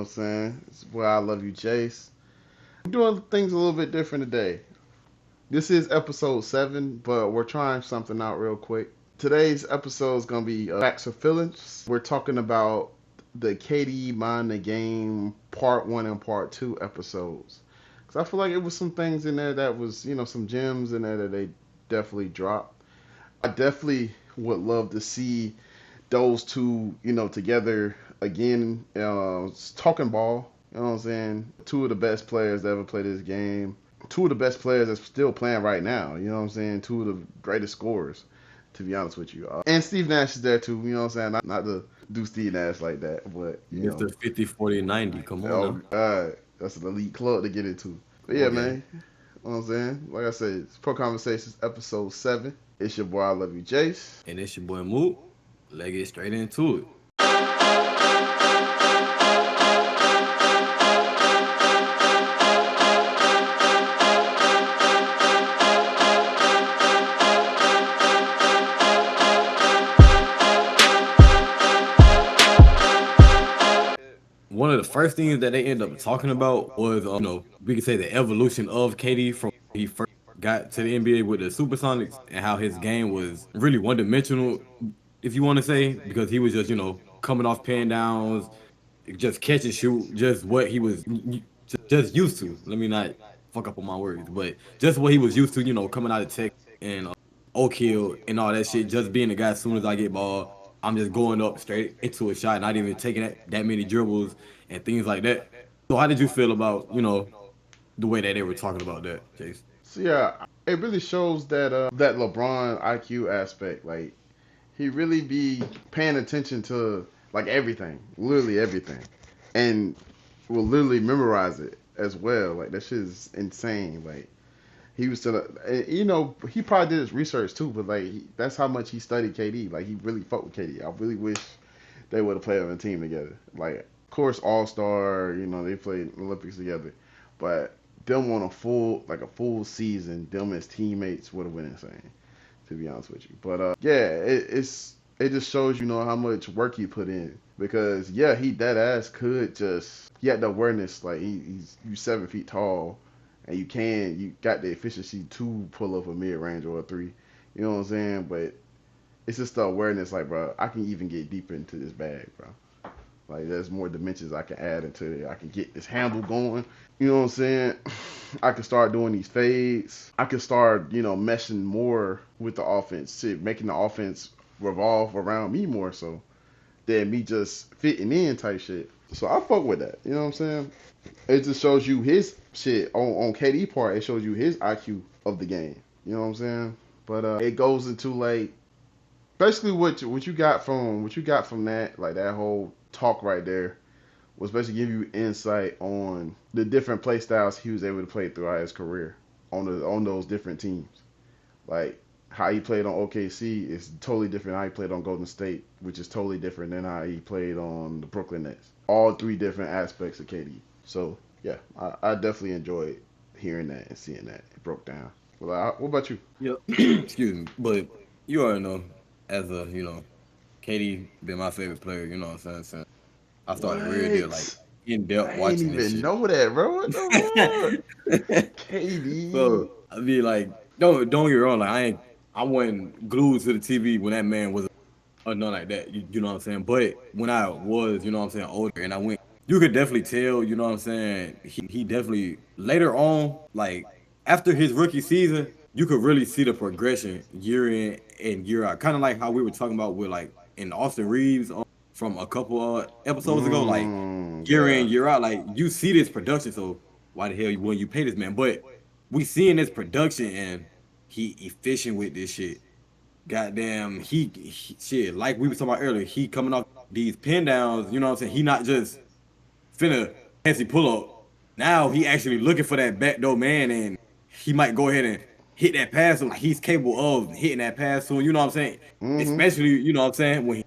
I'm saying? It's where I love you, Jace. We're doing things a little bit different today. This is episode 7, but we're trying something out real quick. Today's episode is going to be Facts or Feelings. We're talking about the KD Mind the Game Part 1 and Part 2 episodes. Because I feel like it was some things in there that was, some gems in there that they definitely dropped. I definitely would love to see those two, together again, talking ball. You know what I'm saying? Two of the best players that ever played this game. Two of the best players that's still playing right now. You know what I'm saying? Two of the greatest scorers, to be honest with you. And Steve Nash is there too. You know what I'm saying? Not to do Steve Nash like that, but Mr. 50, 40, 90. Come on Oh now. God, that's an elite club to get into. But yeah, Oh, yeah. man. You know what I'm saying? Like I said, it's Pro Conversations episode 7. It's your boy, I love you, Jace. And it's your boy Moo. Let's get straight into it. One of the first things that they end up talking about was, we could say the evolution of KD from when he first got to the NBA with the Supersonics and how his game was really one dimensional, if you want to say, because he was just, coming off pin downs, just catch and shoot, just what he was just used to. Let me not fuck up on my words, but just what he was used to, coming out of Tech and Oak Hill and all that shit. Just being the guy, as soon as I get ball, I'm just going up straight into a shot, not even taking that many dribbles and things like that. So how did you feel about, the way that they were talking about that, Chase? So yeah, it really shows that LeBron IQ aspect. Like he really be paying attention to like everything, literally everything, and will literally memorize it as well. Like that shit is insane. Like he was to he probably did his research too, but like that's how much he studied KD. Like he really fucked with KD. I really wish they would have played on a team together. Like of course All Star, they played Olympics together, but them on a full season, them as teammates would have been insane. To be honest with you, but yeah, it just shows how much work he put in because yeah, he dead ass could just he had the awareness like he's you 7 feet tall and you got the efficiency to pull up a mid range or a three. You know what I'm saying? But it's just the awareness, like, bro, I can even get deeper into this bag, bro. Like, there's more dimensions I can add into it. I can get this handle going. You know what I'm saying? I can start doing these fades. I can start, meshing more with the offense, shit, making the offense revolve around me more so than me just fitting in type shit. So I fuck with that. You know what I'm saying? It just shows you his shit on KD part. It shows you his IQ of the game. You know what I'm saying? But it goes into like basically what you got from that, like that whole talk right there was basically give you insight on the different play styles he was able to play throughout his career on those different teams. Like how he played on OKC is totally different how he played on Golden State, which is totally different than how he played on the Brooklyn Nets. All three different aspects of KD. So yeah, I definitely enjoyed hearing that and seeing that it broke down. Well, what about you? Yep. Excuse me. But you already know, as a, KD been my favorite player, you know what I'm saying? Since I started real deal, like, What? in I depth ain't watching this even shit. know that, bro. What the fuck? So KD. I be like, don't get me wrong, like I wasn't glued to the TV when that man was or nothing like that. You know what I'm saying? But when I was, you know what I'm saying, older and I went, you could definitely tell, you know what I'm saying, he definitely later on, like after his rookie season, you could really see the progression year in and year out. Kind of like how we were talking about with like in Austin Reeves from a couple episodes ago, like year in, Yeah. year out, like you see this production. So why the hell when you pay this man? But we seeing this production and he efficient with this shit. Goddamn, he shit, like we were talking about earlier, he coming off these pin downs, you know what I'm saying? He not just finna fancy pull up. Now he actually looking for that backdoor man and he might go ahead and hit that pass. So he's capable of hitting that pass soon, you know what I'm saying? Mm-hmm. Especially, you know what I'm saying, when he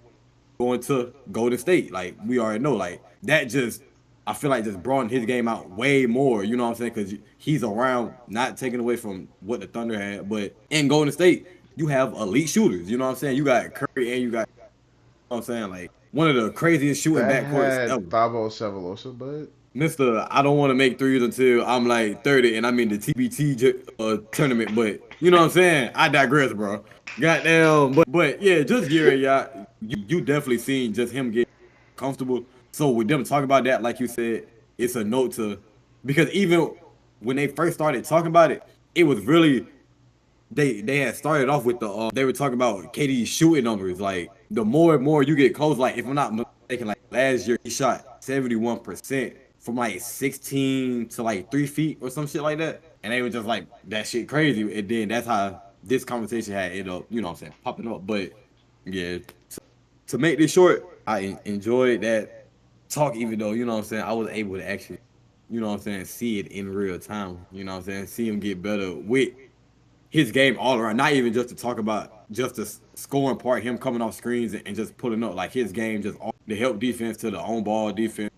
going to Golden State. Like we already know, like that just I feel like just broadened his game out way more. You know what I'm saying? Because he's around, not taking away from what the Thunder had, but in Golden State, you have elite shooters. You know what I'm saying? You got Curry and you got, you know what I'm saying, like one of the craziest shooting That backcourts had ever. Thabo Sefolosha, but Mr. I don't want to make threes until I'm like 30 and I'm in the TBT tournament, but you know what I'm saying? I digress, bro. Goddamn, but yeah, just Gary, y'all, you definitely seen just him get comfortable. So with them talking about that, like you said, it's a note to because even when they first started talking about it, it was really they had started off with they were talking about KD's shooting numbers. Like the more and more you get close, like if I'm not mistaken, like last year he shot 71% from like 16 to like 3 feet or some shit like that. And they were just like that shit crazy. And then that's how this conversation had ended up, you know what I'm saying, popping up. But yeah, to make this short, I enjoyed that talk, even though, you know what I'm saying, I was able to actually, you know what I'm saying, see it in real time. You know what I'm saying? See him get better with his game all around. Not even just to talk about just the scoring part, him coming off screens and just pulling up. Like his game, just all, the help defense to the on ball defense,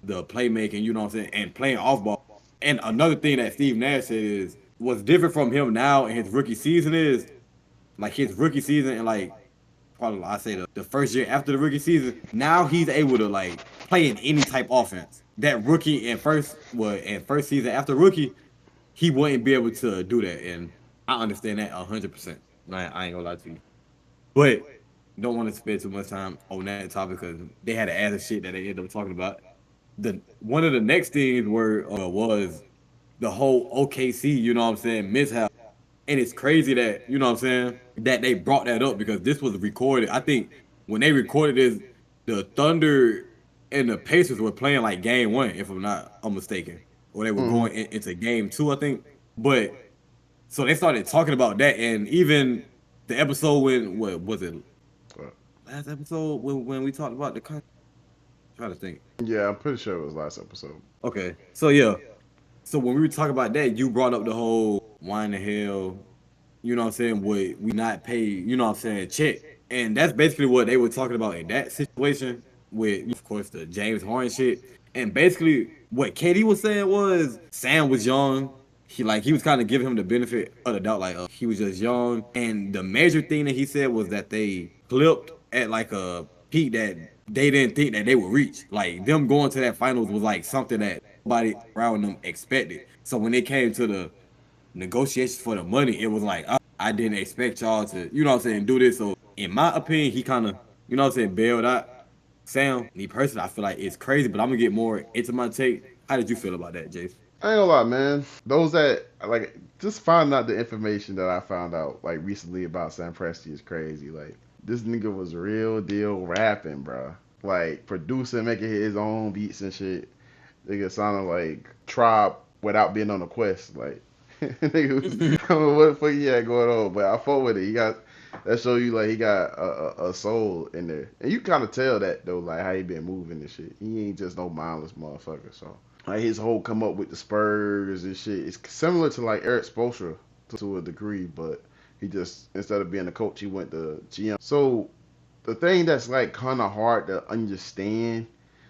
the playmaking, you know what I'm saying, and playing off ball. And another thing that Steve Nash said is what's different from him now in his rookie season is like his rookie season and like probably I say the first year after the rookie season, now he's able to like play in any type offense. That rookie in first season after rookie, he wouldn't be able to do that. And I understand that 100%. I ain't gonna lie to you. But don't want to spend too much time on that topic because they had to add the shit that they ended up talking about. The one of the next things was the whole OKC, you know what I'm saying, mishap. And it's crazy that, you know what I'm saying, that they brought that up because this was recorded. I think when they recorded this, the Thunder and the Pacers were playing like game one, if I'm mistaken. Or they were going into game two, I think. But so they started talking about that, and even the episode when what was it? Last episode when we talked about the trying to think. yeah, I'm pretty sure it was last episode. Okay, so yeah, so when we were talking about that, you brought up the whole why in the hell, you know what I'm saying, would we not pay, you know what I'm saying, check, and that's basically what they were talking about in that situation with, of course, the James Harden shit, and basically what KD was saying was Sam was young. He was kind of giving him the benefit of the doubt, like he was just young. And the major thing that he said was that they flipped at like a peak that they didn't think that they would reach. Like them going to that finals was like something that nobody around them expected. So when it came to the negotiations for the money, it was like I didn't expect y'all to, you know what I'm saying, do this. So in my opinion, he kind of, you know what I'm saying, bailed out Sam. Me personally, I feel like it's crazy, but I'm gonna get more into my take. How did you feel about that, Jace? I ain't gonna lie, man. Those that like just finding out the information that I found out like recently about Sam Presti is crazy. Like this nigga was real deal rapping, bro. Like producing, making his own beats and shit. Nigga sounded like Tribe without being on a quest. Like nigga was, I don't know what the fuck he had going on, but I fought with it. He got that show you like he got a soul in there, and you kind of tell that though, like how he been moving and shit. He ain't just no mindless motherfucker. So like his whole come up with the Spurs and shit. It's similar to like Erik Spoelstra to a degree, but he just instead of being a coach, he went to GM. So the thing that's like kind of hard to understand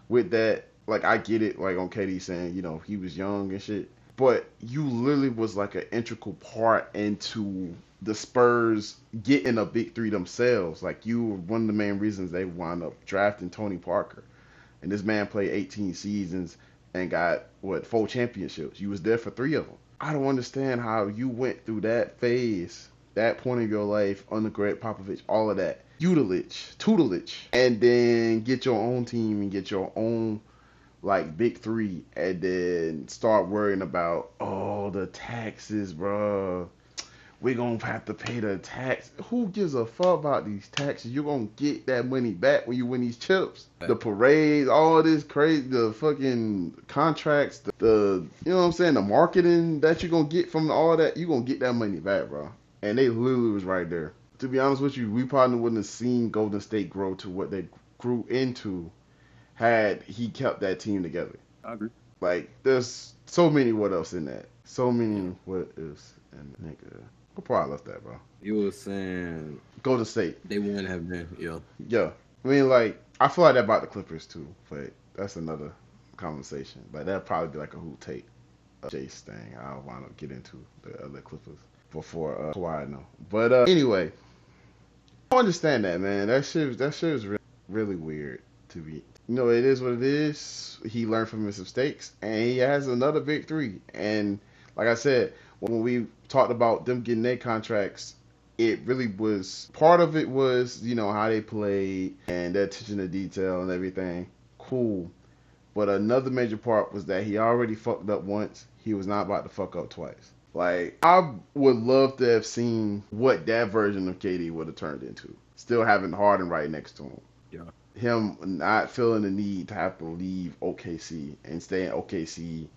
with that, like I get it, like on KD saying, you know, he was young and shit, but you literally was like an integral part into the Spurs getting a big three themselves. Like you were one of the main reasons they wound up drafting Tony Parker, and this man played 18 seasons and got what 4 championships. You was there for 3 of them. I don't understand how you went through that phase, that point of your life under Greg Popovich, all of that tutelage, and then get your own team and get your own like big three, and then start worrying about the taxes, bro. We gonna have to pay the tax. Who gives a fuck about these taxes? You're gonna get that money back when you win these chips. The parades, all this crazy, the fucking contracts, the you know what I'm saying, the marketing that you're gonna get from all that, you gonna get that money back, bro. And they literally was right there. To be honest with you, we probably wouldn't have seen Golden State grow to what they grew into had he kept that team together. I agree. Like, there's so many what else in that. So many what ifs. And nigga, what part I left that, bro? You were saying Golden State. they wouldn't have been, Yeah. I mean, like, I feel like that about the Clippers, too. But that's another conversation. Like, that'd probably be like a who take Jace thing. I'll want to get into the other Clippers before Kawhi, I know. But anyway, I understand that, man. That shit was real. really weird to be. It is what it is. He learned from his mistakes, and he has another victory. And like I said, when we talked about them getting their contracts, it really was part of it was how they played and their attention to detail and everything. Cool. But another major part was that he already fucked up once. He was not about to fuck up twice. Like, I would love to have seen what that version of KD would have turned into. Still having Harden right next to him. Yeah. Him not feeling the need to have to leave OKC and stay in OKC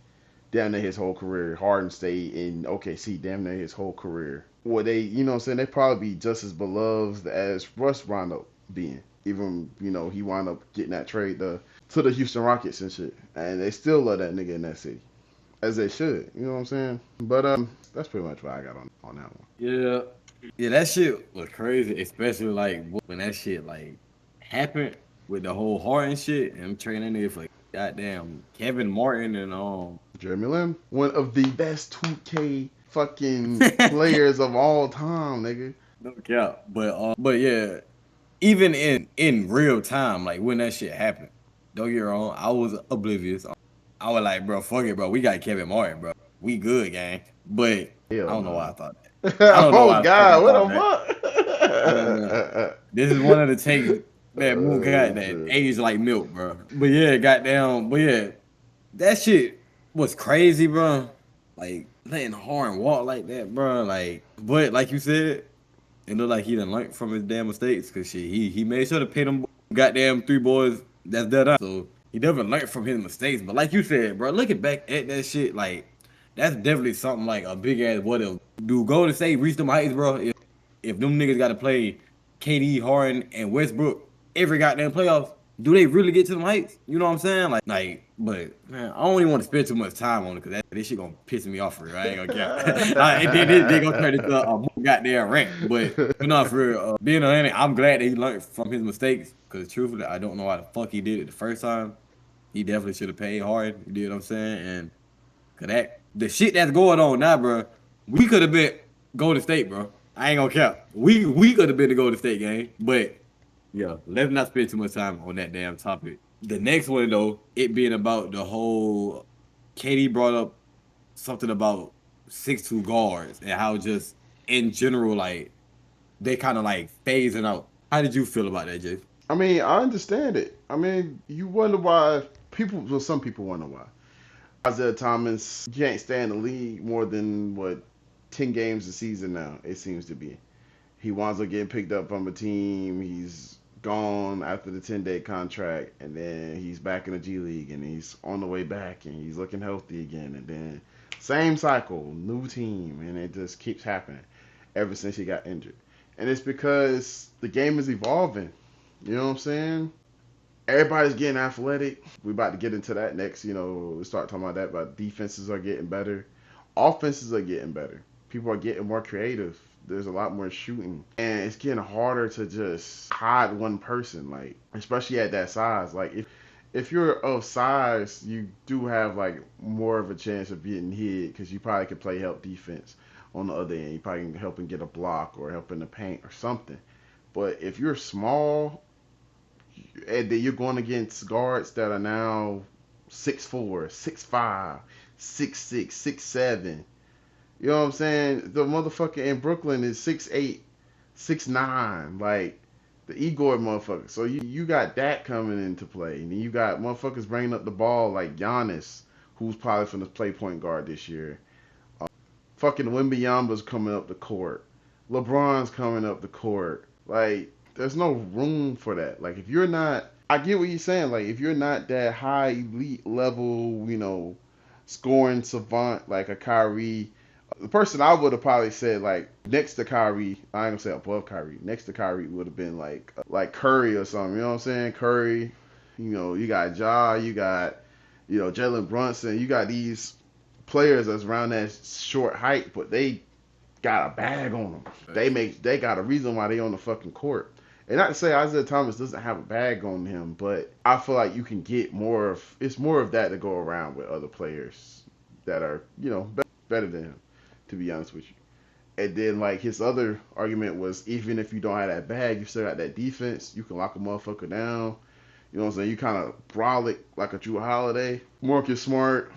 damn near his whole career. Harden stayed in OKC damn near his whole career. Well, they, what I'm saying, they probably be just as beloved as Russ wound up being. Even, he wound up getting that trade to the Houston Rockets and shit. And they still love that nigga in that city. As they should. You know what I'm saying? But that's pretty much what I got on that one. Yeah. Yeah, that shit was crazy, especially like when that shit like happened with the whole Harden shit and I'm trading that nigga for goddamn Kevin Martin and Jeremy Lin, one of the best 2K fucking players of all time, nigga. no cap. But yeah, even in real time, like when that shit happened, don't get me wrong, I was oblivious. I was like, bro, fuck it, bro. We got Kevin Martin, bro. We good, gang. But Hell I don't know why I no. thought that. I don't know Oh why the fuck I God, thought what that. I don't know. the fuck? This is one of the takes that Moo got that Shit. aged like milk, bro. But yeah, goddamn. But yeah, that shit was crazy, bro. Like letting Harden walk like that, bro. Like, but like you said, it looked like he done learned from his damn mistakes, cause shit, he made sure to pay them goddamn 3 boys that's dead on. So he definitely learned from his mistakes. But like you said, bro, looking back at that shit, like that's definitely something like a big ass what if. Do Golden State reach them heights, bro? If them niggas got to play KD, Harden, and Westbrook every goddamn playoffs, do they really get to them heights? You know what I'm saying? But man, I don't even want to spend too much time on it because this shit gonna piss me off for real. I ain't gonna care. And then they gonna turn into a more goddamn rant. But no, for real, being honest, I'm glad that he learned from his mistakes because truthfully, I don't know why the fuck he did it the first time. He definitely should have paid Harden. You did what I'm saying? And cause the shit that's going on now, bro, we could have been Golden State, bro. I ain't gonna cap. We could have been the Golden State game, but yeah, let's not spend too much time on that damn topic. The next one though, it being about the whole Katie brought up something about 6'2" guards and how just in general, like they kind of like phasing out. How did you feel about that, Jay? I mean, I understand it. I mean, you wonder why some people wonder why. Isaiah Thomas can't stay in the league more than, 10 games a season now, it seems to be. He winds up getting picked up from a team. He's gone after the 10-day contract, and then he's back in the G League, and he's on the way back, and he's looking healthy again. And then same cycle, new team, and it just keeps happening ever since he got injured. And it's because the game is evolving. You know what I'm saying? Everybody's getting athletic. We're about to get into that next. We start talking about that, but defenses are getting better. Offenses are getting better. People are getting more creative. There's a lot more shooting. And it's getting harder to just hide one person, like, especially at that size. Like, if you're of size, you do have, like, more of a chance of getting hit because you probably could play help defense on the other end. You probably can help and get a block or help in the paint or something. But if you're small, and then you're going against guards that are now 6'4", 6'5", 6'6", 6'7". You know what I'm saying? The motherfucker in Brooklyn is 6'8", 6'9", like the Igor motherfucker. So you got that coming into play. And then you got motherfuckers bringing up the ball like Giannis, who's probably going to play point guard this year. Fucking Wembanyama's coming up the court. LeBron's coming up the court. Like, there's no room for that. Like, if you're not, I get what you're saying. Like, if you're not that high elite level, scoring savant like a Kyrie, the person I would have probably said like next to Kyrie, I ain't gonna say above Kyrie, next to Kyrie would have been like Curry or something. You know what I'm saying? Curry, you got Ja, you got Jalen Brunson, you got these players that's around that short height, but they got a bag on them. They got a reason why they on the fucking court. And not to say Isaiah Thomas doesn't have a bag on him, but I feel like you can get it's more of that to go around with other players that are, better than him, to be honest with you. And then like his other argument was even if you don't have that bag, you still got that defense. You can lock a motherfucker down. You know what I'm saying? You kind of brolic like a Drew Holiday. Marcus Smart.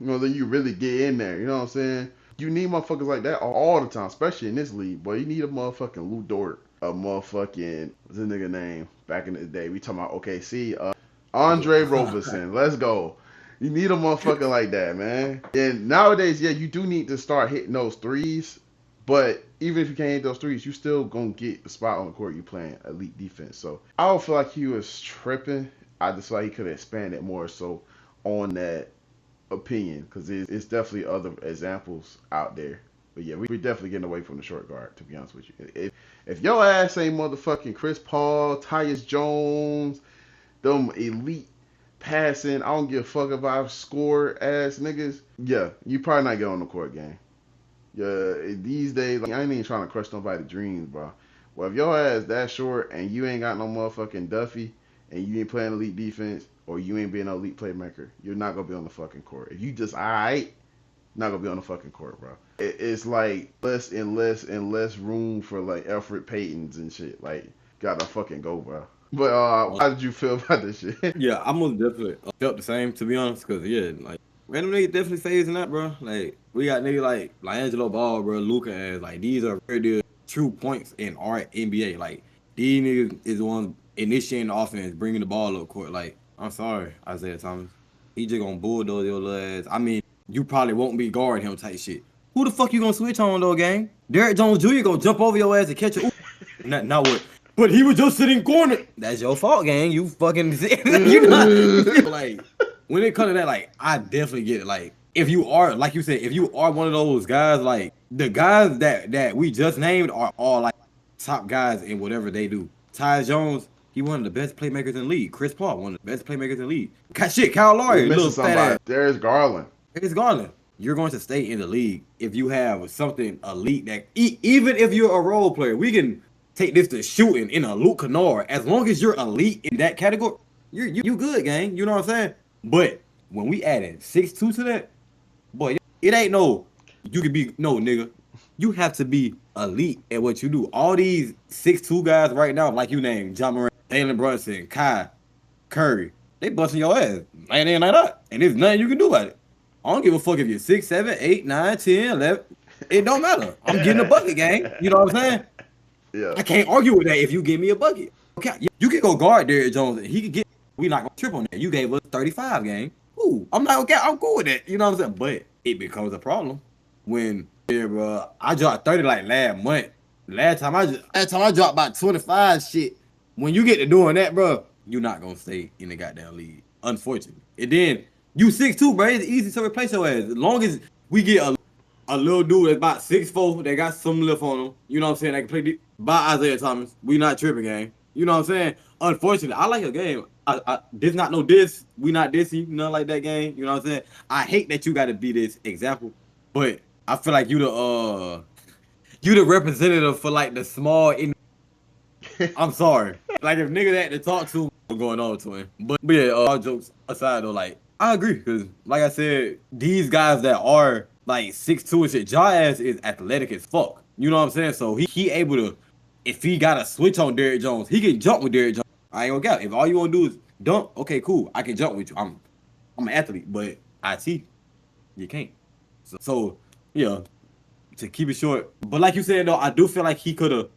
You know, then you really get in there. You know what I'm saying? You need motherfuckers like that all the time, especially in this league. Boy, you need a motherfucking Lou Dort. A motherfucking, what's the nigga name? Back in the day, we talking about OKC. Andre Roberson. Let's go. You need a motherfucker like that, man. And nowadays, yeah, you do need to start hitting those threes. But even if you can't hit those threes, you still gonna get the spot on the court you playing elite defense. So I don't feel like he was tripping. I just feel like he could have expanded more so on that opinion because it's definitely other examples out there. But yeah, we're definitely getting away from the short guard, to be honest with you. If your ass ain't motherfucking Chris Paul, Tyus Jones, them elite passing, I don't give a fuck if I score ass niggas, yeah, you probably not get on the court game. Yeah, these days, like, I ain't even trying to crush nobody's dreams, bro. Well, if your ass that short and you ain't got no motherfucking Duffy and you ain't playing elite defense or you ain't being an elite playmaker, you're not gonna be on the fucking court. If you just alright, not gonna be on the fucking court, bro. It's like less and less and less room for like Alfred Paytons and shit. Like, gotta fucking go, bro. But how did you feel about this shit? Yeah, I most definitely felt the same, to be honest, because, yeah, like, random niggas definitely phasing that, bro. Like, we got niggas like Angelo Ball, bro, Luka, as, like, these are very true points in our NBA. Like, these niggas is the ones initiating the offense, bringing the ball up court. Like, I'm sorry, Isaiah Thomas. He just gonna bulldoze your little ass. I mean, you probably won't be guarding him type shit. Who the fuck you gonna switch on, though, gang? Derrick Jones Jr. gonna jump over your ass and catch it. Now what? But he was just sitting corner. That's your fault, gang. You fucking, you not like, when it comes to that, like, I definitely get it. Like, if you are, like you said, if you are one of those guys, like the guys that we just named are all like top guys in whatever they do. Tyus Jones, he one of the best playmakers in the league. Chris Paul, one of the best playmakers in the league. Kyle Lowry, little fat ass. There's Garland. You're going to stay in the league if you have something elite that even if you're a role player, we can take this to shooting in a Luke Kennard. As long as you're elite in that category, you good, gang. You know what I'm saying? But when we added 6'2" to that, boy, it ain't no, you can be, no, nigga. You have to be elite at what you do. All these 6'2" guys right now, like you named, John Morant, Jalen Brunson, Kai, Curry, they busting your ass. Ain't in like that. And there's nothing you can do about it. I don't give a fuck if you're 6, 7, 8, 9, 10, 11. It don't matter. I'm getting a bucket, gang. You know what I'm saying? Yeah. I can't argue with that if you give me a bucket. Okay, you can go guard Derrick Jones and he can get. We not gonna trip on that. You gave us 35 game. Ooh, I'm not okay. I'm cool with that. You know what I'm saying? But it becomes a problem when, yeah, bro. I dropped 30 like last month. Last time I dropped about 25 shit. When you get to doing that, bro, you're not gonna stay in the goddamn league. Unfortunately. And then you 6'2", bro. It's easy to replace your ass. As long as we get a little dude that's about 6'4", they got some lift on him. You know what I'm saying? They can play by Isaiah Thomas. We not tripping, gang. You know what I'm saying? Unfortunately, I like your game. This not no diss. We not dissing. Nothing like that game. You know what I'm saying? I hate that you got to be this example, but I feel like you the representative for like the small. I'm sorry. Like if niggas had to talk to, I'm going on to him. But yeah, all jokes aside though, like I agree because like I said, these guys that are like 6'2" and shit, Ja ass is athletic as fuck. You know what I'm saying? So he able to, if he got a switch on Derrick Jones, he can jump with Derrick Jones. I ain't gonna get it. If all you want to do is dunk, okay, cool. I can jump with you. I'm an athlete, but IT, you can't. So yeah, to keep it short. But like you said though, I do feel like he could have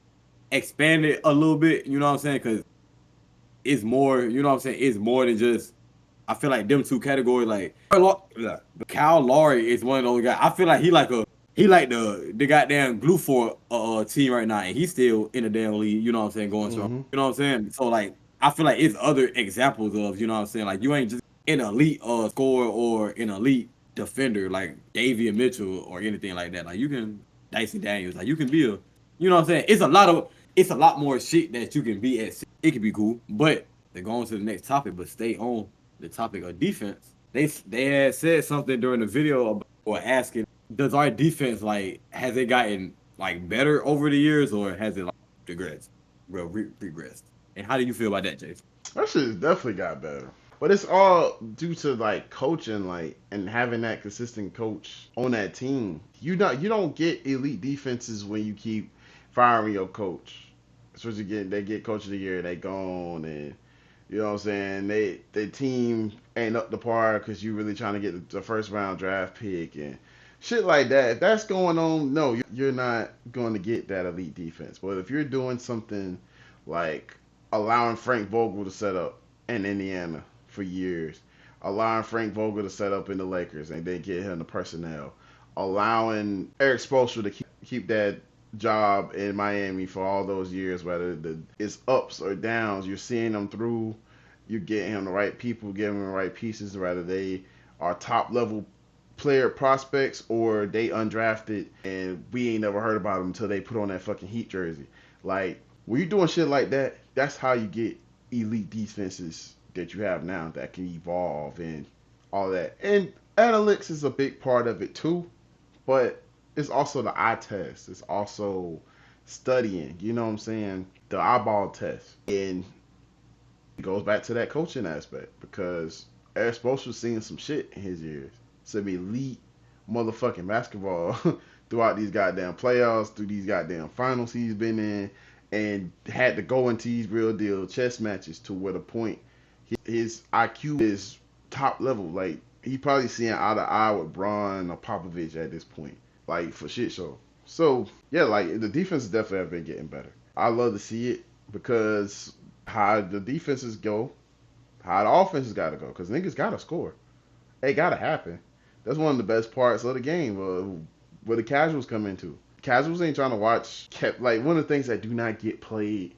expanded a little bit. You know what I'm saying? Because it's more. You know what I'm saying? It's more than just. I feel like them two categories. Like Kyle Lowry is one of those guys. I feel like he like the goddamn glue for a team right now, and he's still in the damn league. You know what I'm saying? Going strong. You know what I'm saying? So like, I feel like it's other examples of, you know what I'm saying? Like you ain't just an elite scorer or an elite defender like Davion Mitchell or anything like that. Like you can Dicey Daniels. Like you can be a, you know what I'm saying? It's a lot more shit that you can be at. It can be cool, but they're going to the next topic. But stay on the topic of defense. They had said something during the video about, or asking, does our defense, like, has it gotten, like, better over the years, or has it, like, regressed? And how do you feel about that, Jason? That shit definitely got better. But it's all due to like coaching, like and having that consistent coach on that team. You don't get elite defenses when you keep firing your coach. Especially they get coach of the year, they gone, and you know what I'm saying. Their team ain't up to par because you really trying to get the first round draft pick and shit like that. If that's going on, no, you're not going to get that elite defense. But if you're doing something like allowing Frank Vogel to set up in Indiana for years, allowing Frank Vogel to set up in the Lakers and then get him the personnel, allowing Erik Spoelstra to keep that job in Miami for all those years, whether it's ups or downs, you're seeing them through. You're getting him the right people, giving him the right pieces, whether they are top level player prospects or they undrafted and we ain't never heard about them until they put on that fucking Heat jersey. Like, when you're doing shit like that, that's how you get elite defenses that you have now that can evolve and all that. And analytics is a big part of it too, but it's also the eye test. It's also studying, you know what I'm saying? The eyeball test. And it goes back to that coaching aspect because Erik Spoelstra's seeing some shit in his years. Some elite motherfucking basketball throughout these goddamn playoffs, through these goddamn finals he's been in, and had to go into these real deal chess matches to where the point his IQ is top level. Like, he probably seeing eye to eye with Braun or Popovich at this point. Like, for shit show. So, yeah, like, the defense definitely have been getting better. I love to see it because how the defenses go, how the offenses got to go. Because niggas got to score. It got to happen. That's one of the best parts of the game where the casuals come into. Casuals ain't trying to watch. Like, one of the things that do not get played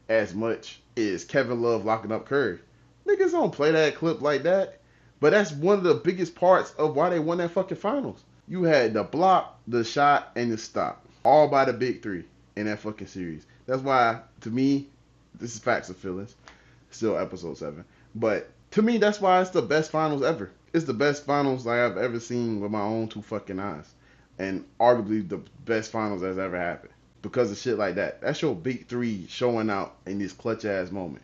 as much is Kevin Love locking up Curry. Niggas don't play that clip like that. But that's one of the biggest parts of why they won that fucking finals. You had the block, the shot, and the stop. All by the big three in that fucking series. That's why, to me, this is facts and feelings. Still episode 7. But to me, that's why it's the best finals ever. It's the best finals like I've ever seen with my own two fucking eyes. And arguably the best finals that's ever happened. Because of shit like that. That's your big three showing out in this clutch ass moment.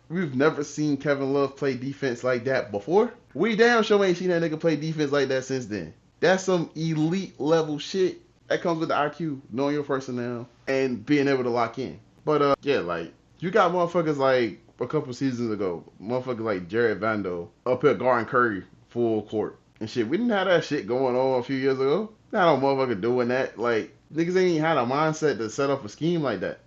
We've never seen Kevin Love play defense like that before. We damn sure ain't seen that nigga play defense like that since then. That's some elite level shit that comes with the IQ, knowing your personnel, and being able to lock in. But yeah, like, you got motherfuckers like a couple seasons ago, motherfuckers like Jared Vando up here guarding Curry full court and shit. We didn't have that shit going on a few years ago. Not no motherfucker doing that. Like, niggas ain't even had a mindset to set up a scheme like that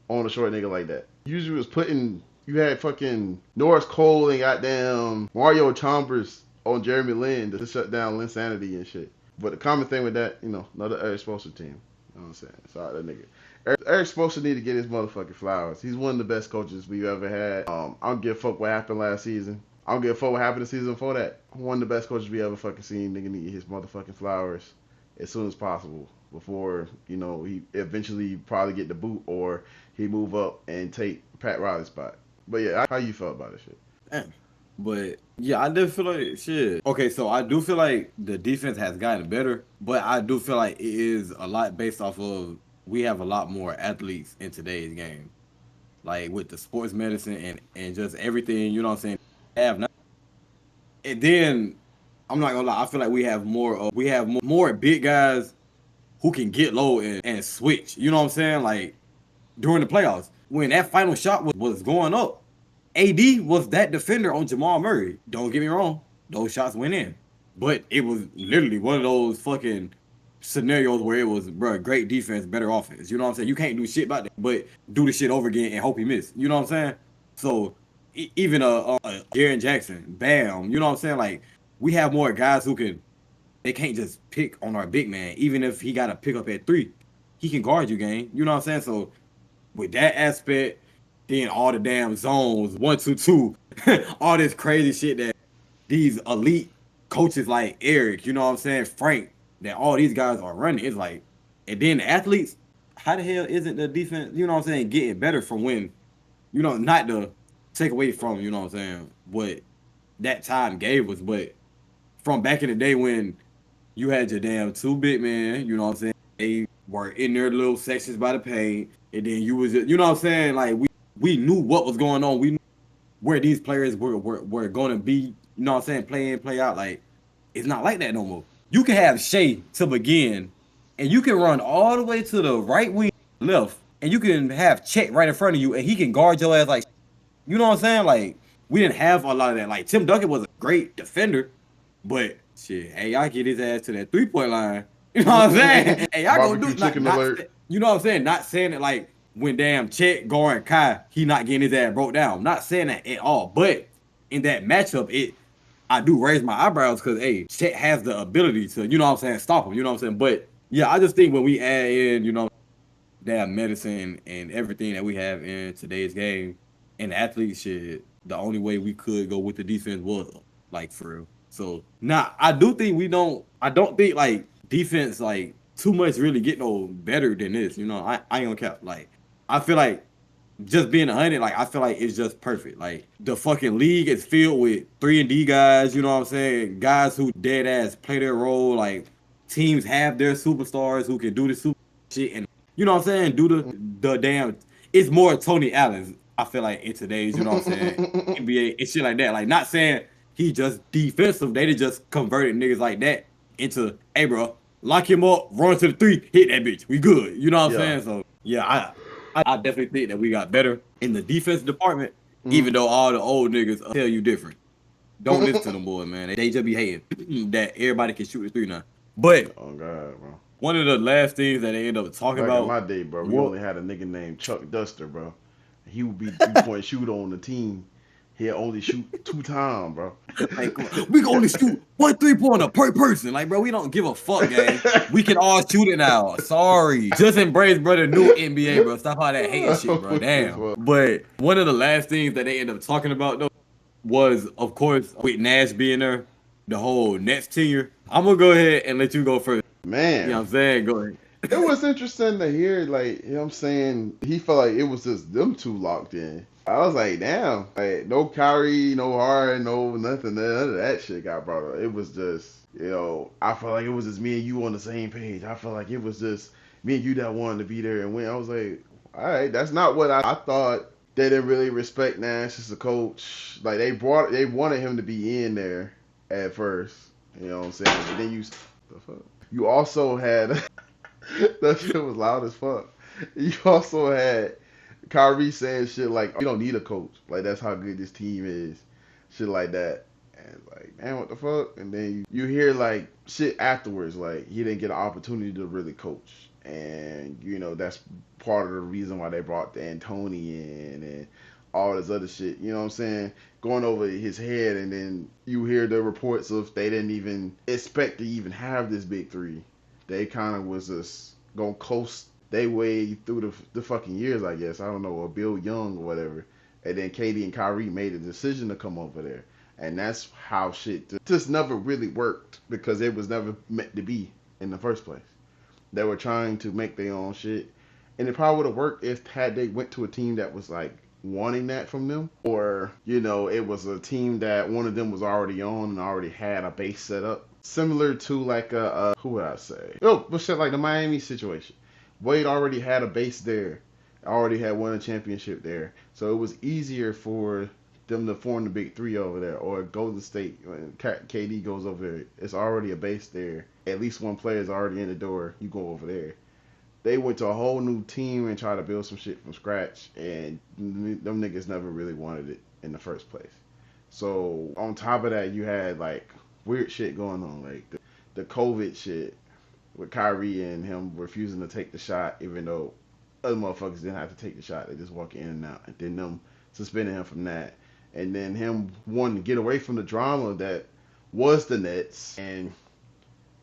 on a short nigga like that. Usually was putting, you had fucking Norris Cole and goddamn Mario Chalmers on Jeremy Lin to shut down Linsanity and shit. But the common thing with that, you know, another Erik Spoelstra team. You know what I'm saying? Sorry, that nigga. Erik Spoelstra need to get his motherfucking flowers. He's one of the best coaches we've ever had. I don't give a fuck what happened last season. I don't give a fuck what happened the season before that. One of the best coaches we ever fucking seen. Nigga need his motherfucking flowers as soon as possible before, you know, he eventually probably get the boot or he move up and take Pat Riley's spot. But yeah, how you felt about this shit? Damn. But yeah, I did feel like shit. Okay, so I do feel like the defense has gotten better, but I do feel like it is a lot based off of we have a lot more athletes in today's game. Like with the sports medicine and just everything, you know what I'm saying? Have now. And then I'm not gonna lie, I feel like we have more big guys who can get low and switch. You know what I'm saying? Like during the playoffs, when that final shot was going up, AD was that defender on Jamal Murray. Don't get me wrong, those shots went in, but it was literally one of those fucking scenarios where it was, bro, great defense, better offense. You know what I'm saying? You can't do shit about that, but do the shit over again and hope he miss. You know what I'm saying? So even Jaren Jackson, Bam. You know what I'm saying? Like we have more guys who can. They can't just pick on our big man, even if he got to pick up at 3. He can guard you, gang. You know what I'm saying? So with that aspect, then all the damn zones, 1-2-2, all this crazy shit that these elite coaches like Erik, you know what I'm saying, Frank, that all these guys are running. It's like, and then the athletes, how the hell isn't the defense, you know what I'm saying, getting better from when, you know, not to take away from, you know what I'm saying, what that time gave us, but from back in the day when you had your damn 2 big men, you know what I'm saying, they were in their little sections by the paint, and then you was, you know what I'm saying, like we knew what was going on. We knew where these players were going to be, you know what I'm saying, play in, play out. Like, it's not like that no more. You can have Shea to begin, and you can run all the way to the right wing, left, and you can have Chet right in front of you, and he can guard your ass like, you know what I'm saying? Like, we didn't have a lot of that. Like, Tim Duncan was a great defender, but shit, hey, y'all get his ass to that 3-point line. You know what I'm saying? Hey, y'all gonna do Barbecue chicken alert. you know what I'm saying? Not saying it like when damn Chet guarding Kai, he not getting his ass broke down. I'm not saying that at all. But in that matchup, I do raise my eyebrows because hey, Chet has the ability to, you know what I'm saying, stop him. You know what I'm saying? But yeah, I just think when we add in, you know, damn medicine and everything that we have in today's game and athletes shit, the only way we could go with the defense was like for real. So now I don't think like defense like too much really get no better than this. You know, I ain't gonna cap. Like I feel like just being 100, like I feel like it's just perfect. Like the fucking league is filled with 3-and-D guys, you know what I'm saying? Guys who dead ass play their role. Like teams have their superstars who can do the super shit and you know what I'm saying? Do the damn. It's more Tony Allen's. I feel like in today's, you know what I'm saying, NBA and shit like that. Like not saying he just defensive. They just converted niggas like that into, hey bro, lock him up, run to the 3, hit that bitch. We good. You know what I'm saying? So yeah, I definitely think that we got better in the defense department. Even though all the old niggas tell you different. Don't listen to them boys, man. They just be hating that everybody can shoot the 3 now. But Oh God, bro. one of the last things that they end up talking Back in my about. day, bro, we only had a nigga named Chuck Duster, bro. He would be 3-point shooter on the team. He'd only shoot 2 times, bro. Like, we can only shoot 1 3-pointer per person. Like, bro, we don't give a fuck, gang. We can all shoot it now. Sorry. Just embrace, bro, the new NBA, bro. Stop all that hating shit, bro. Damn. But one of the last things that they end up talking about, though, was, of course, with Nash being there, the whole Nets tenure. I'm going to go ahead and let you go first. Man. You know what I'm saying? Go ahead. It was interesting to hear, like, you know what I'm saying? He felt like it was just them two locked in. I was like, damn. Like, no Kyrie, no Harden, no nothing. None of that shit got brought up. It was just, you know, I felt like it was just me and you on the same page. I felt like it was just me and you that wanted to be there and win. I was like, all right, that's not what I thought. They didn't really respect Nash as a coach. Like, they wanted him to be in there at first. You know what I'm saying? But then you also had... That shit was loud as fuck. You also had Kyrie saying shit like, "You don't need a coach. Like that's how good this team is." Shit like that. And it's like, man, what the fuck? And then you hear like shit afterwards, like he didn't get an opportunity to really coach. And you know that's part of the reason why they brought the Antony in and all this other shit. You know what I'm saying? Going over his head, and then you hear the reports of they didn't even expect to even have this big 3. They kind of was just gonna coast they way through the fucking years, I guess. I don't know, or Bill Young or whatever. And then Katie and Kyrie made a decision to come over there. And that's how shit just never really worked because it was never meant to be in the first place. They were trying to make their own shit. And it probably would have worked if had they went to a team that was like wanting that from them. Or, you know, it was a team that one of them was already on and already had a base set up. Similar to like who would I say? Oh, but shit like the Miami situation. Wade already had a base there, already had won a championship there, so it was easier for them to form the big 3 over there, or Golden State when KD goes over there. It's already a base there. At least one player is already in the door. You go over there. They went to a whole new team and tried to build some shit from scratch, and them niggas never really wanted it in the first place. So on top of that, you had like weird shit going on, like the COVID shit with Kyrie and him refusing to take the shot, even though other motherfuckers didn't have to take the shot. They just walk in and out. And then them suspending him from that. And then him wanting to get away from the drama that was the Nets and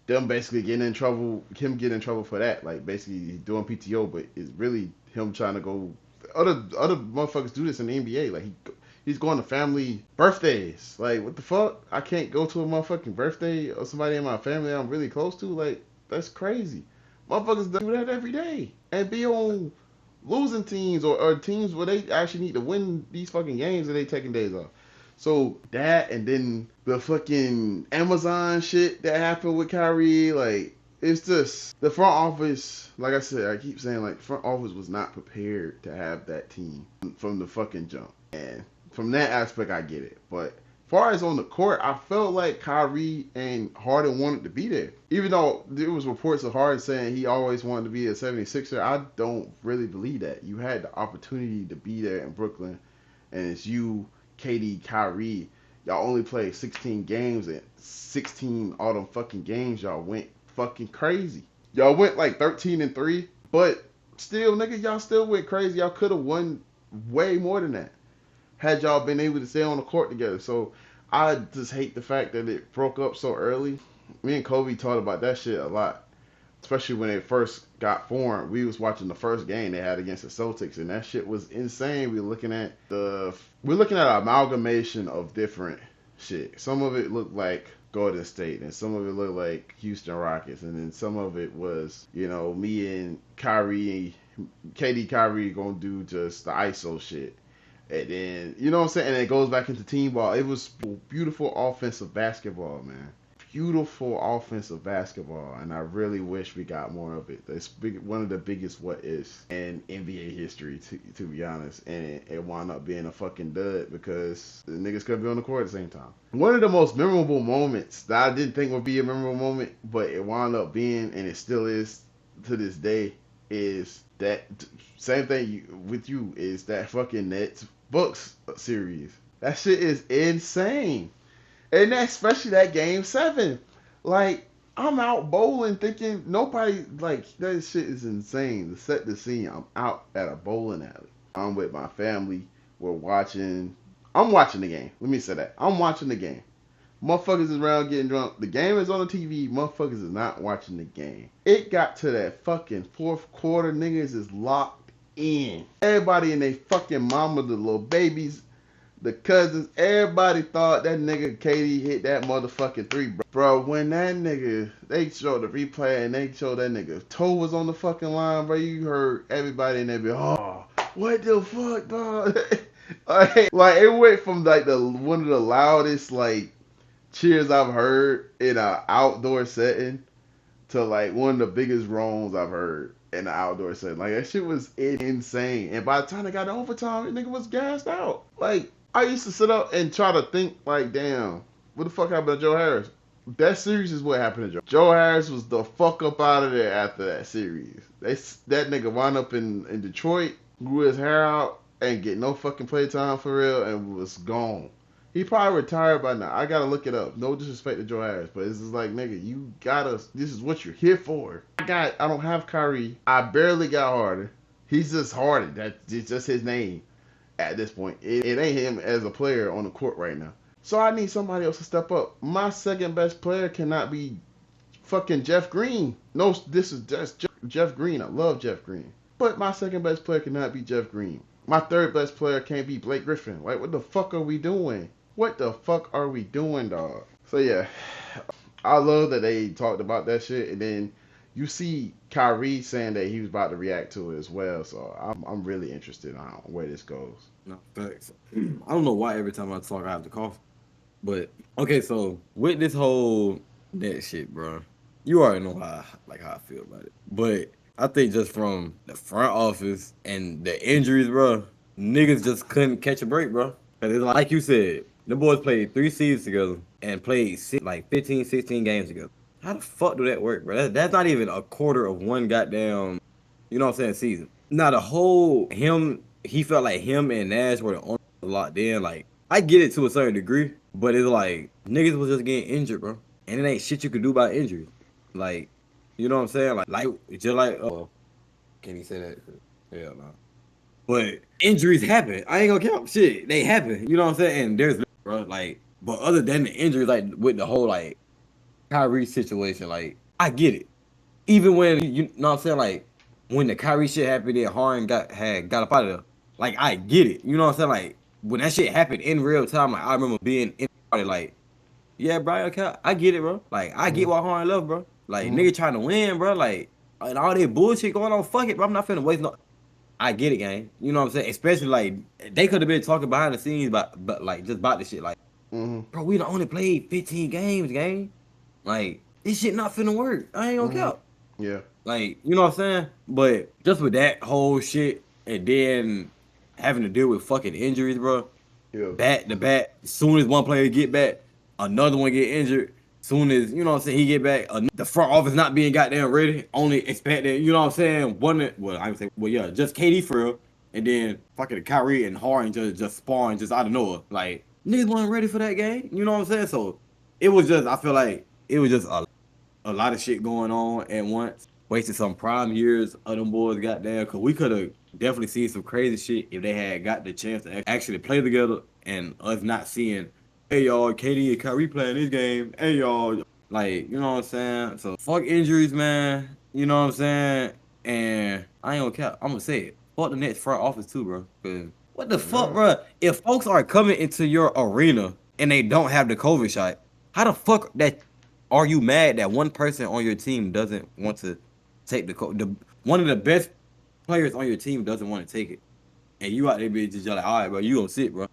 them basically getting in trouble, him getting in trouble for that. Like basically doing PTO, but it's really him trying to go. Other motherfuckers do this in the NBA. Like he's going to family birthdays. Like, what the fuck? I can't go to a motherfucking birthday of somebody in my family I'm really close to? Like, that's crazy. Motherfuckers do that every day. And be on losing teams or teams where they actually need to win these fucking games and they taking days off. So, that and then the fucking Amazon shit that happened with Kyrie, like, it's just, the front office, like I said, I keep saying, like, the front office was not prepared to have that team from the fucking jump. And from that aspect, I get it. But as far as on the court, I felt like Kyrie and Harden wanted to be there. Even though there was reports of Harden saying he always wanted to be a 76er, I don't really believe that. You had the opportunity to be there in Brooklyn, and it's you, KD, Kyrie. Y'all only played 16 games, and 16 all them fucking games y'all went fucking crazy. Y'all went like 13-3, but still, nigga, y'all still went crazy. Y'all could have won way more than that had y'all been able to stay on the court together. So I just hate the fact that it broke up so early. Me and Kobe talked about that shit a lot, especially when it first got formed. We was watching the first game they had against the Celtics, and that shit was insane. We're looking at an amalgamation of different shit. Some of it looked like Golden State, and some of it looked like Houston Rockets, and then some of it was, me and Kyrie, KD Kyrie gonna do just the ISO shit. And then, you know what I'm saying? And it goes back into team ball. It was beautiful offensive basketball, man. Beautiful offensive basketball. And I really wish we got more of it. That's one of the biggest what ifs in NBA history, to be honest. And it wound up being a fucking dud because the niggas couldn't be on the court at the same time. One of the most memorable moments that I didn't think would be a memorable moment, but it wound up being, and it still is to this day, is that same thing with you, is that fucking Nets Bucks series. That shit is insane. And especially that game 7. Like, I'm out bowling thinking nobody, like, that shit is insane. To set the scene, I'm out at a bowling alley. I'm with my family. I'm watching the game. Let me say that. I'm watching the game. Motherfuckers is around getting drunk. The game is on the TV. Motherfuckers is not watching the game. It got to that fucking fourth quarter. Niggas is locked in. Everybody and they fucking mama, the little babies, the cousins, everybody thought that nigga KD hit that motherfucking 3, bro. Bro, when that nigga, they showed the replay and they showed that nigga toe was on the fucking line, bro. You heard everybody in there be, oh, what the fuck, dog? like it went from like one of the loudest like cheers I've heard in an outdoor setting to like one of the biggest groans I've heard in the outdoor setting. Like, that shit was insane. And by the time they got to overtime, that nigga was gassed out. Like, I used to sit up and try to think, like, damn, what the fuck happened to Joe Harris? That series is what happened to Joe. Joe Harris was the fuck up out of there after that series. That nigga wound up in Detroit, grew his hair out, and get no fucking playtime for real, and was gone. He probably retired by now. I gotta look it up. No disrespect to Joe Harris, but it's just like, nigga, this is what you're here for. I don't have Kyrie. I barely got Harden. He's just Harden. That's just his name at this point. It ain't him as a player on the court right now. So I need somebody else to step up. My second best player cannot be fucking Jeff Green. No, this is just Jeff Green. I love Jeff Green. But my second best player cannot be Jeff Green. My third best player can't be Blake Griffin. Like, what the fuck are we doing? What the fuck are we doing, dog? So yeah, I love that they talked about that shit, and then you see Kyrie saying that he was about to react to it as well. So I'm really interested on where this goes. No, thanks. I don't know why every time I talk I have to cough, but okay. So with this whole that shit, bro, you already know how I feel about it. But I think just from the front office and the injuries, bro, niggas just couldn't catch a break, bro. Cause it's like you said. The boys played 3 seasons together and played 15, 16 games together. How the fuck do that work, bro? That's not even a quarter of one goddamn, you know what I'm saying, season. Now, he felt like him and Nash were the only locked in. Like, I get it to a certain degree, but it's like, niggas was just getting injured, bro. And it ain't shit you could do about injuries. Like, you know what I'm saying? Like just like, oh, can he say that? Hell no. But injuries happen. I ain't gonna count shit. They happen. You know what I'm saying? And there's, bro, like, but other than the injuries, like with the whole like Kyrie situation, like, I get it. Even when you know what I'm saying, like when the Kyrie shit happened and Harden got up out of there, like, I get it. You know what I'm saying? Like, when that shit happened in real time, like, I remember being in the party, like, yeah, bro, okay, I get it, bro. Like, I get why Harden left, bro. Like, nigga trying to win, bro. Like, and all that bullshit going on, fuck it, bro. I'm not finna waste no. I get it, gang. You know what I'm saying? Especially, like, they could have been talking behind the scenes, but like, just about this shit. Like, bro, we done only played 15 games, gang. Like, this shit not finna work. I ain't gonna count. Yeah. Like, you know what I'm saying? But just with that whole shit, and then having to deal with fucking injuries, bro. back to back. As soon as one player get back, another one get injured. Soon as, you know what I'm saying, he get back, the front office not being goddamn ready, only expecting, you know what I'm saying, just KD for real, and then fucking Kyrie and Harden just spawn just out of nowhere. Like, niggas wasn't ready for that game, you know what I'm saying? So, it was just, I feel like, it was just a lot of shit going on at once. Wasted some prime years of them boys, goddamn, because we could have definitely seen some crazy shit if they had got the chance to actually play together and us not seeing, hey, y'all, KD and Kyrie playing this game. Hey, y'all, like, you know what I'm saying? So, fuck injuries, man. You know what I'm saying? And I ain't gonna cap. I'm gonna say it. Fuck the Nets front office, too, bro. Because what the fuck, bro? If folks are coming into your arena and they don't have the COVID shot, how the fuck are you mad that one person on your team doesn't want to take one of the best players on your team doesn't want to take it, and you out there be just like, all right, bro, you gonna sit, bro.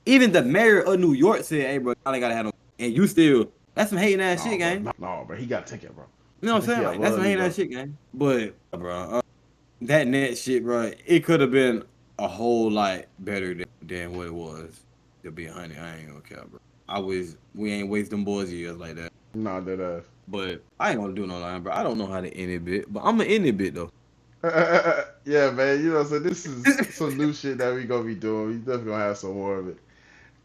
Even the mayor of New York said, hey, bro, I ain't gotta have no, and you still, that's some hating ass shit, gang. No, bro, he gotta take it, bro. You know what I'm saying? Like, that's some hating ass shit, gang. But, bro, that net shit, bro, it could have been a whole lot better than what it was. To be honest, I ain't gonna care, bro. We ain't waste them boys' years like that. Nah, that But I ain't gonna do no line, bro. I don't know how to end it bit, but I'm gonna end it bit though. Yeah, man. You know, so this is some new shit that we gonna be doing. We definitely gonna have some more of it.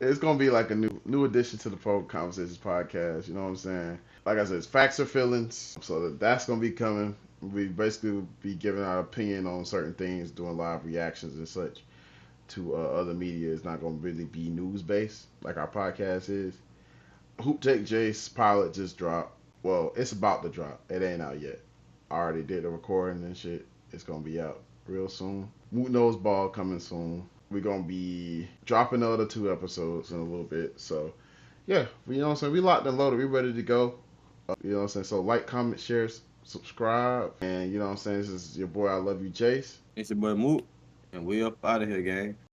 It's gonna be like a new addition to the PROCONversations podcast. You know what I'm saying? Like I said, it's facts or feelings. So that's gonna be coming. We basically will be giving our opinion on certain things, doing live reactions and such to other media. It's not gonna really be news based like our podcast is. Hoop Take Jace pilot just dropped. Well, it's about to drop. It ain't out yet. I already did the recording and shit. It's gonna be out real soon. Moot Nose Ball coming soon. We're gonna be dropping the other 2 episodes in a little bit. So yeah, you know what I'm saying? We locked and loaded. We ready to go. You know what I'm saying? So like, comment, share, subscribe. And you know what I'm saying? This is your boy, I love you, Jace. It's your boy Moot, and we up out of here, gang.